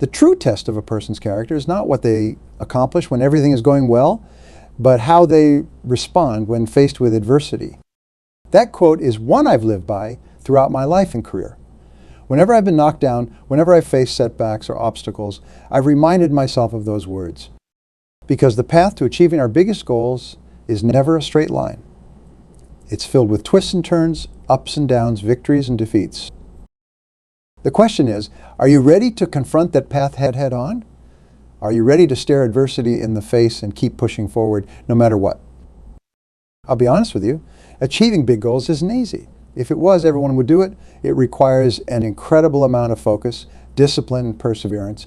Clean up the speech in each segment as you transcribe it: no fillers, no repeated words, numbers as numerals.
The true test of a person's character is not what they accomplish when everything is going well, but how they respond when faced with adversity. That quote is one I've lived by throughout my life and career. Whenever I've been knocked down, whenever I've faced setbacks or obstacles, I've reminded myself of those words. Because the path to achieving our biggest goals is never a straight line. It's filled with twists and turns, ups and downs, victories and defeats. The question is, are you ready to confront that path head on? Are you ready to stare adversity in the face and keep pushing forward no matter what? I'll be honest with you, achieving big goals isn't easy. If it was, everyone would do it. It requires an incredible amount of focus, discipline, and perseverance.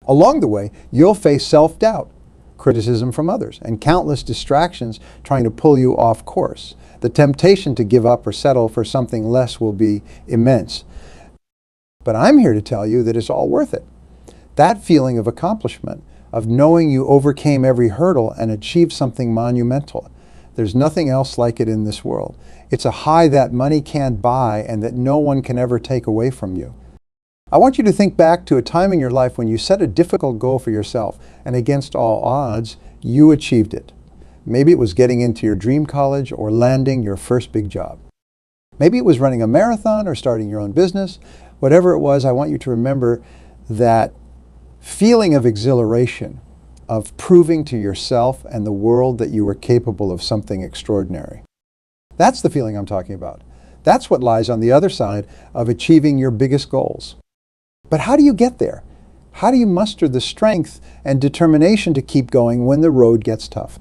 Along the way, you'll face self-doubt, criticism from others, and countless distractions trying to pull you off course. The temptation to give up or settle for something less will be immense. But I'm here to tell you that it's all worth it. That feeling of accomplishment, of knowing you overcame every hurdle and achieved something monumental. There's nothing else like it in this world. It's a high that money can't buy and that no one can ever take away from you. I want you to think back to a time in your life when you set a difficult goal for yourself, and against all odds, you achieved it. Maybe it was getting into your dream college or landing your first big job. Maybe it was running a marathon or starting your own business. Whatever it was, I want you to remember that feeling of exhilaration, of proving to yourself and the world that you were capable of something extraordinary. That's the feeling I'm talking about. That's what lies on the other side of achieving your biggest goals. But how do you get there? How do you muster the strength and determination to keep going when the road gets tough?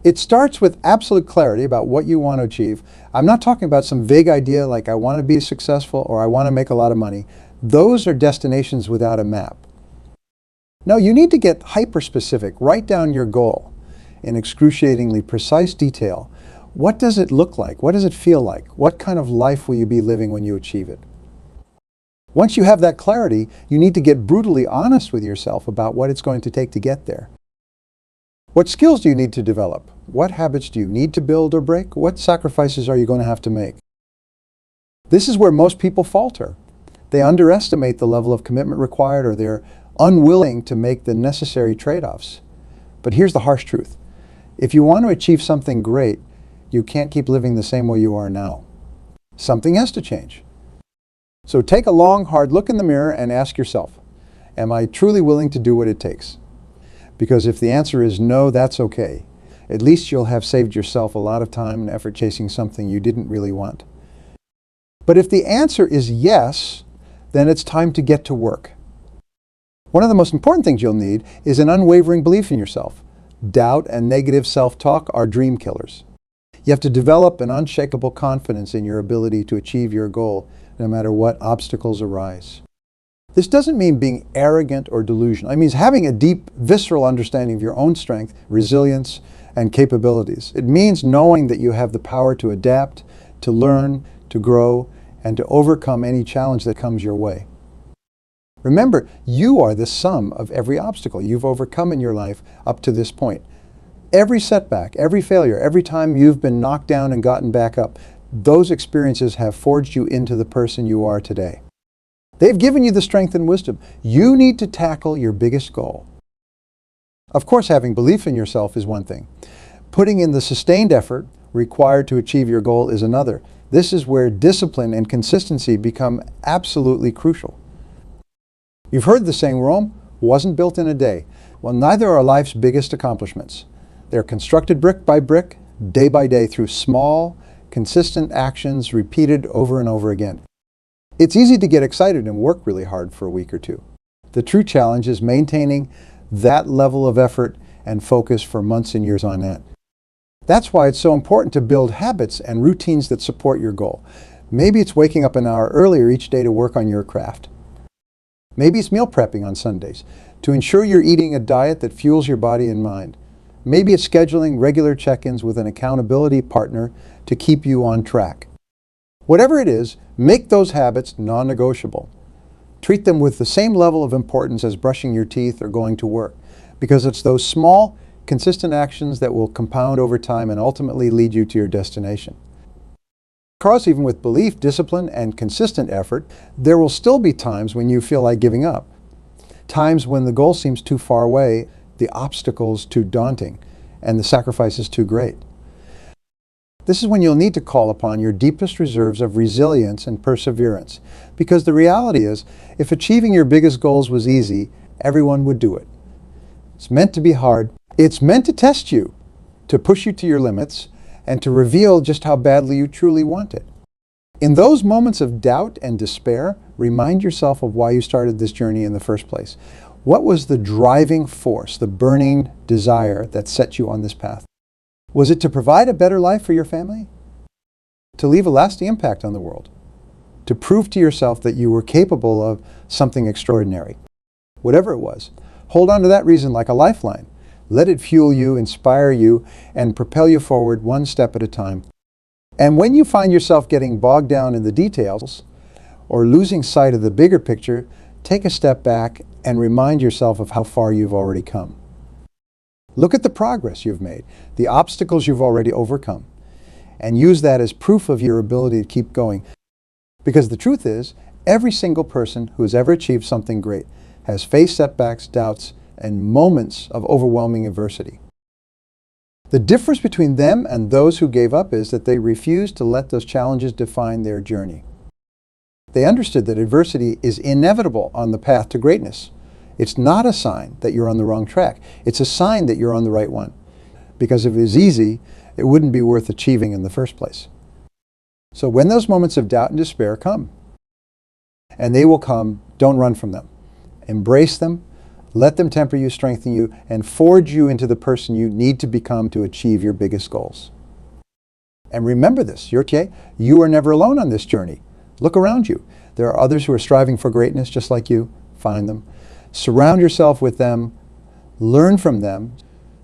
It starts with absolute clarity about what you want to achieve. I'm not talking about some vague idea like I want to be successful or I want to make a lot of money. Those are destinations without a map. No, you need to get hyper-specific. Write down your goal in excruciatingly precise detail. What does it look like? What does it feel like? What kind of life will you be living when you achieve it? Once you have that clarity, you need to get brutally honest with yourself about what it's going to take to get there. What skills do you need to develop? What habits do you need to build or break? What sacrifices are you going to have to make? This is where most people falter. They underestimate the level of commitment required, or they're unwilling to make the necessary trade-offs. But here's the harsh truth. If you want to achieve something great, you can't keep living the same way you are now. Something has to change. So take a long, hard look in the mirror and ask yourself, am I truly willing to do what it takes? Because if the answer is no, that's okay. At least you'll have saved yourself a lot of time and effort chasing something you didn't really want. But if the answer is yes, then it's time to get to work. One of the most important things you'll need is an unwavering belief in yourself. Doubt and negative self-talk are dream killers. You have to develop an unshakable confidence in your ability to achieve your goal, no matter what obstacles arise. This doesn't mean being arrogant or delusional. It means having a deep, visceral understanding of your own strength, resilience, and capabilities. It means knowing that you have the power to adapt, to learn, to grow, and to overcome any challenge that comes your way. Remember, you are the sum of every obstacle you've overcome in your life up to this point. Every setback, every failure, every time you've been knocked down and gotten back up, those experiences have forged you into the person you are today. They've given you the strength and wisdom. You need to tackle your biggest goal. Of course, having belief in yourself is one thing. Putting in the sustained effort required to achieve your goal is another. This is where discipline and consistency become absolutely crucial. You've heard the saying, Rome wasn't built in a day. Well, neither are life's biggest accomplishments. They're constructed brick by brick, day by day, through small, consistent actions repeated over and over again. It's easy to get excited and work really hard for a week or two. The true challenge is maintaining that level of effort and focus for months and years on end. That's why it's so important to build habits and routines that support your goal. Maybe it's waking up an hour earlier each day to work on your craft. Maybe it's meal prepping on Sundays to ensure you're eating a diet that fuels your body and mind. Maybe it's scheduling regular check-ins with an accountability partner to keep you on track. Whatever it is, make those habits non-negotiable. Treat them with the same level of importance as brushing your teeth or going to work, because it's those small, consistent actions that will compound over time and ultimately lead you to your destination. Of course, even with belief, discipline, and consistent effort, there will still be times when you feel like giving up. times when the goal seems too far away, the obstacles too daunting, and the sacrifices too great. This is when you'll need to call upon your deepest reserves of resilience and perseverance, because the reality is, if achieving your biggest goals was easy, everyone would do it. It's meant to be hard. It's meant to test you, to push you to your limits, and to reveal just how badly you truly want it. In those moments of doubt and despair, remind yourself of why you started this journey in the first place. What was the driving force, the burning desire that set you on this path? Was it to provide a better life for your family? To leave a lasting impact on the world? To prove to yourself that you were capable of something extraordinary? Whatever it was, hold on to that reason like a lifeline. Let it fuel you, inspire you, and propel you forward one step at a time. And when you find yourself getting bogged down in the details or losing sight of the bigger picture, take a step back and remind yourself of how far you've already come. Look at the progress you've made, the obstacles you've already overcome, and use that as proof of your ability to keep going. Because the truth is, every single person who has ever achieved something great has faced setbacks, doubts, and moments of overwhelming adversity. The difference between them and those who gave up is that they refused to let those challenges define their journey. They understood that adversity is inevitable on the path to greatness. It's not a sign that you're on the wrong track. It's a sign that you're on the right one. Because if it was easy, it wouldn't be worth achieving in the first place. So when those moments of doubt and despair come, and they will come, don't run from them. Embrace them, let them temper you, strengthen you, and forge you into the person you need to become to achieve your biggest goals. And remember this, you are never alone on this journey. Look around you. There are others who are striving for greatness just like you. Find them. Surround yourself with them. Learn from them.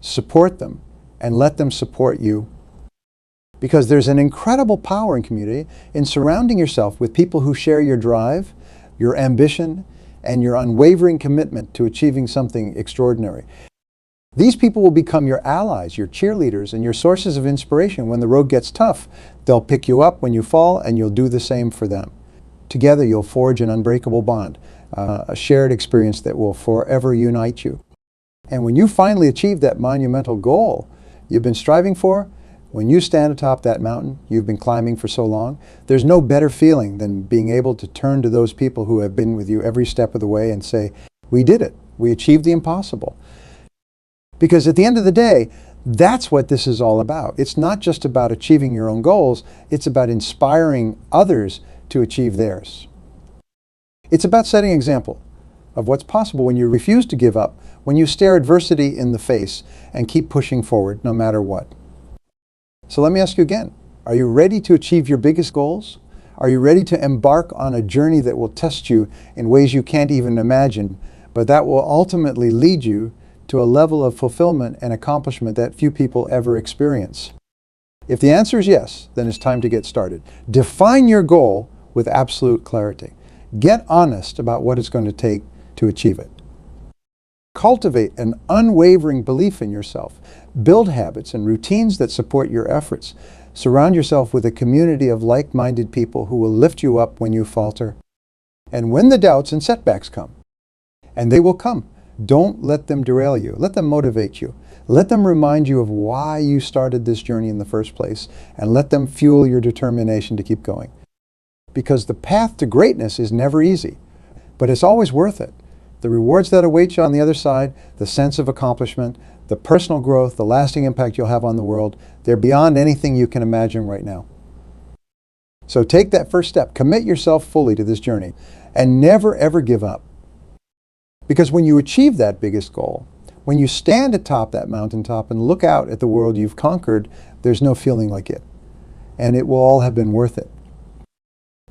Support them. And let them support you. Because there's an incredible power in community in surrounding yourself with people who share your drive, your ambition, and your unwavering commitment to achieving something extraordinary. These people will become your allies, your cheerleaders, and your sources of inspiration when the road gets tough. They'll pick you up when you fall, and you'll do the same for them. Together, you'll forge an unbreakable bond, a shared experience that will forever unite you. And when you finally achieve that monumental goal you've been striving for, when you stand atop that mountain you've been climbing for so long, there's no better feeling than being able to turn to those people who have been with you every step of the way and say, we did it. We achieved the impossible. Because at the end of the day, that's what this is all about. It's not just about achieving your own goals, it's about inspiring others to achieve theirs. It's about setting an example of what's possible when you refuse to give up, when you stare adversity in the face and keep pushing forward no matter what. So let me ask you again, are you ready to achieve your biggest goals? Are you ready to embark on a journey that will test you in ways you can't even imagine, but that will ultimately lead you to a level of fulfillment and accomplishment that few people ever experience? If the answer is yes, then it's time to get started. Define your goal with absolute clarity. Get honest about what it's going to take to achieve it. Cultivate an unwavering belief in yourself. Build habits and routines that support your efforts. Surround yourself with a community of like-minded people who will lift you up when you falter. And when the doubts and setbacks come, and they will come, don't let them derail you. Let them motivate you. Let them remind you of why you started this journey in the first place, and let them fuel your determination to keep going. Because the path to greatness is never easy, but it's always worth it. The rewards that await you on the other side, the sense of accomplishment, the personal growth, the lasting impact you'll have on the world, they're beyond anything you can imagine right now. So take that first step. Commit yourself fully to this journey, and never ever give up. Because when you achieve that biggest goal, when you stand atop that mountaintop and look out at the world you've conquered, there's no feeling like it. And it will all have been worth it.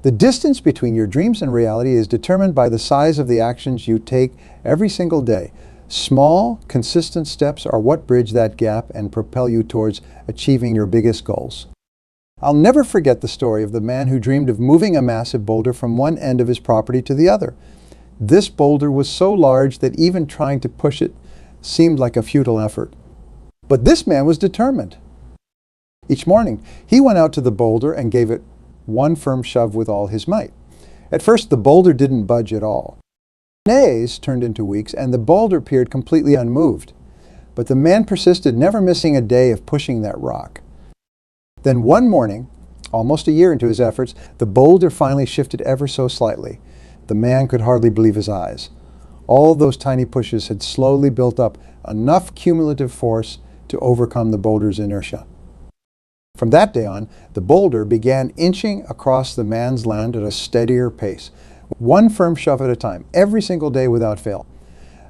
The distance between your dreams and reality is determined by the size of the actions you take every single day. Small, consistent steps are what bridge that gap and propel you towards achieving your biggest goals. I'll never forget the story of the man who dreamed of moving a massive boulder from one end of his property to the other. This boulder was so large that even trying to push it seemed like a futile effort. But this man was determined. Each morning, he went out to the boulder and gave it one firm shove with all his might. At first, the boulder didn't budge at all. Days turned into weeks, and the boulder appeared completely unmoved. But the man persisted, never missing a day of pushing that rock. Then one morning, almost a year into his efforts, the boulder finally shifted ever so slightly. The man could hardly believe his eyes. All those tiny pushes had slowly built up enough cumulative force to overcome the boulder's inertia. From that day on, the boulder began inching across the man's land at a steadier pace, one firm shove at a time, every single day without fail.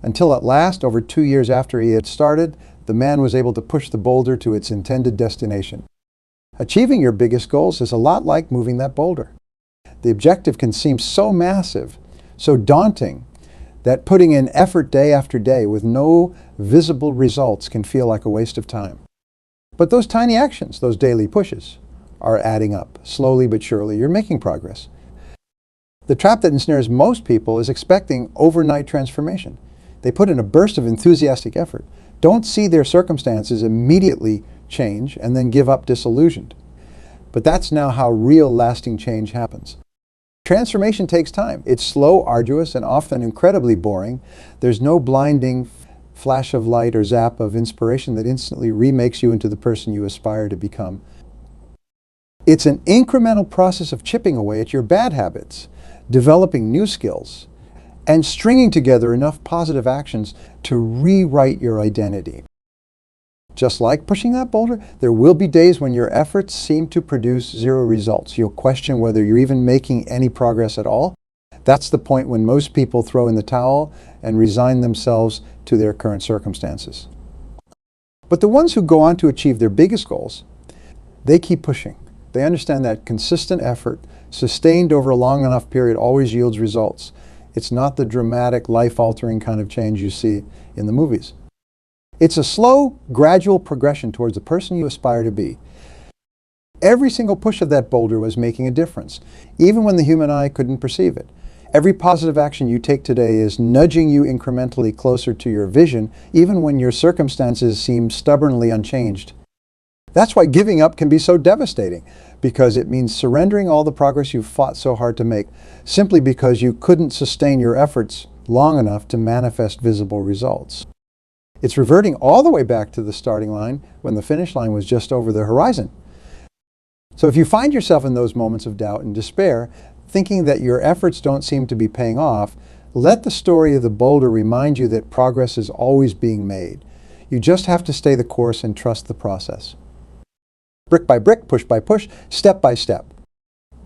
Until at last, over 2 years after he had started, the man was able to push the boulder to its intended destination. Achieving your biggest goals is a lot like moving that boulder. The objective can seem so massive, so daunting, that putting in effort day after day with no visible results can feel like a waste of time. But those tiny actions, those daily pushes, are adding up. Slowly but surely, you're making progress. The trap that ensnares most people is expecting overnight transformation. They put in a burst of enthusiastic effort, don't see their circumstances immediately change, and then give up disillusioned. But that's now how real lasting change happens. Transformation takes time. It's slow, arduous, and often incredibly boring. There's no blinding flash of light or zap of inspiration that instantly remakes you into the person you aspire to become. It's an incremental process of chipping away at your bad habits, developing new skills, and stringing together enough positive actions to rewrite your identity. Just like pushing that boulder, there will be days when your efforts seem to produce zero results. You'll question whether you're even making any progress at all. That's the point when most people throw in the towel and resign themselves to their current circumstances. But the ones who go on to achieve their biggest goals, they keep pushing. They understand that consistent effort, sustained over a long enough period, always yields results. It's not the dramatic, life-altering kind of change you see in the movies. It's a slow, gradual progression towards the person you aspire to be. Every single push of that boulder was making a difference, even when the human eye couldn't perceive it. Every positive action you take today is nudging you incrementally closer to your vision, even when your circumstances seem stubbornly unchanged. That's why giving up can be so devastating, because it means surrendering all the progress you've fought so hard to make, simply because you couldn't sustain your efforts long enough to manifest visible results. It's reverting all the way back to the starting line when the finish line was just over the horizon. So if you find yourself in those moments of doubt and despair, thinking that your efforts don't seem to be paying off, let the story of the boulder remind you that progress is always being made. You just have to stay the course and trust the process. Brick by brick, push by push, step by step.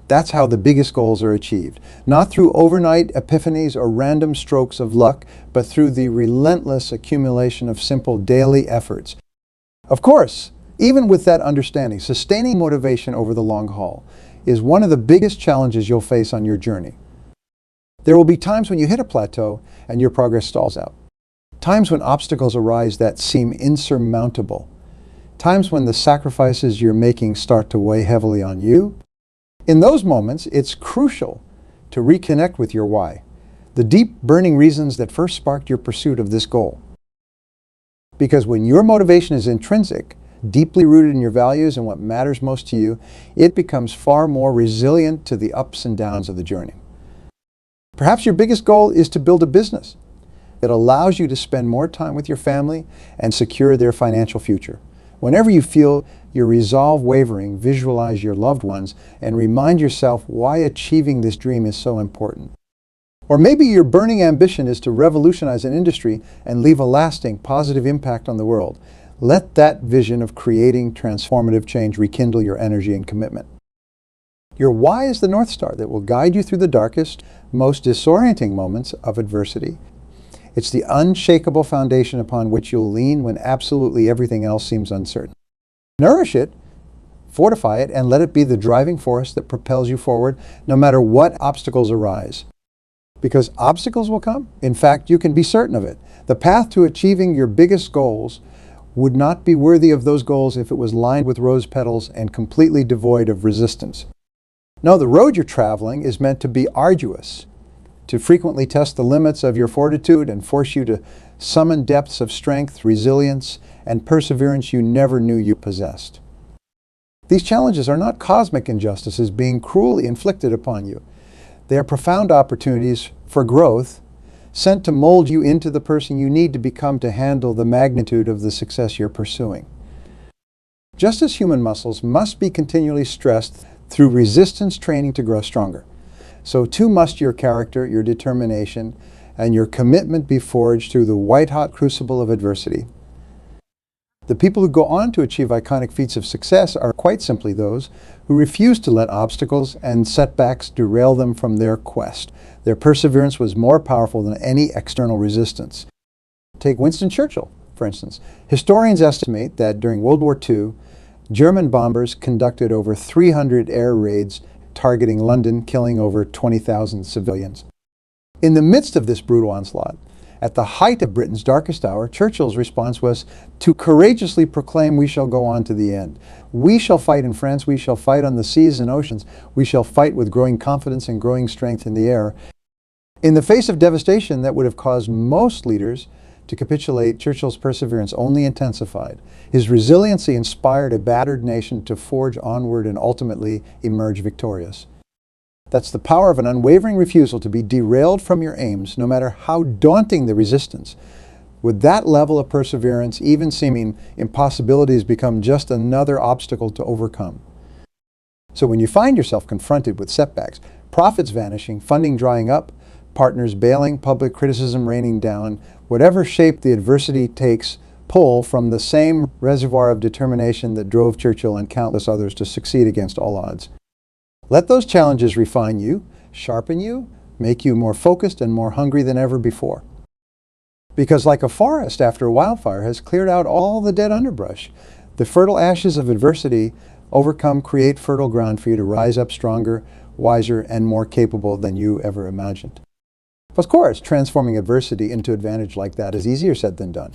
That's how the biggest goals are achieved. Not through overnight epiphanies or random strokes of luck, but through the relentless accumulation of simple daily efforts. Of course, even with that understanding, sustaining motivation over the long haul is one of the biggest challenges you'll face on your journey. There will be times when you hit a plateau and your progress stalls out. Times when obstacles arise that seem insurmountable. Times when the sacrifices you're making start to weigh heavily on you. In those moments, it's crucial to reconnect with your why, the deep, burning reasons that first sparked your pursuit of this goal. Because when your motivation is intrinsic, deeply rooted in your values and what matters most to you, it becomes far more resilient to the ups and downs of the journey. Perhaps your biggest goal is to build a business that allows you to spend more time with your family and secure their financial future. Whenever you feel your resolve wavering, visualize your loved ones and remind yourself why achieving this dream is so important. Or maybe your burning ambition is to revolutionize an industry and leave a lasting, positive impact on the world. Let that vision of creating transformative change rekindle your energy and commitment. Your why is the North Star that will guide you through the darkest, most disorienting moments of adversity. It's the unshakable foundation upon which you'll lean when absolutely everything else seems uncertain. Nourish it, fortify it, and let it be the driving force that propels you forward no matter what obstacles arise. Because obstacles will come. In fact, you can be certain of it. The path to achieving your biggest goals would not be worthy of those goals if it was lined with rose petals and completely devoid of resistance. No, the road you're traveling is meant to be arduous, to frequently test the limits of your fortitude and force you to summon depths of strength, resilience, and perseverance you never knew you possessed. These challenges are not cosmic injustices being cruelly inflicted upon you. They are profound opportunities for growth sent to mold you into the person you need to become to handle the magnitude of the success you're pursuing. Just as human muscles must be continually stressed through resistance training to grow stronger, so too must your character, your determination, and your commitment be forged through the white-hot crucible of adversity. The people who go on to achieve iconic feats of success are quite simply those who refuse to let obstacles and setbacks derail them from their quest. Their perseverance was more powerful than any external resistance. Take Winston Churchill, for instance. Historians estimate that during World War II, German bombers conducted over 300 air raids targeting London, killing over 20,000 civilians. In the midst of this brutal onslaught, at the height of Britain's darkest hour, Churchill's response was to courageously proclaim, "We shall go on to the end. We shall fight in France. We shall fight on the seas and oceans. We shall fight with growing confidence and growing strength in the air." In the face of devastation that would have caused most leaders to capitulate, Churchill's perseverance only intensified. His resiliency inspired a battered nation to forge onward and ultimately emerge victorious. That's the power of an unwavering refusal to be derailed from your aims, no matter how daunting the resistance. With that level of perseverance, even seeming impossibilities become just another obstacle to overcome. So when you find yourself confronted with setbacks, profits vanishing, funding drying up, partners bailing, public criticism raining down, whatever shape the adversity takes, pull from the same reservoir of determination that drove Churchill and countless others to succeed against all odds. Let those challenges refine you, sharpen you, make you more focused and more hungry than ever before. Because like a forest after a wildfire has cleared out all the dead underbrush, the fertile ashes of adversity overcome create fertile ground for you to rise up stronger, wiser, and more capable than you ever imagined. Of course, transforming adversity into advantage like that is easier said than done.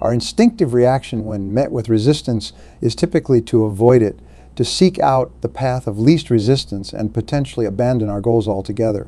Our instinctive reaction when met with resistance is typically to avoid it, to seek out the path of least resistance and potentially abandon our goals altogether.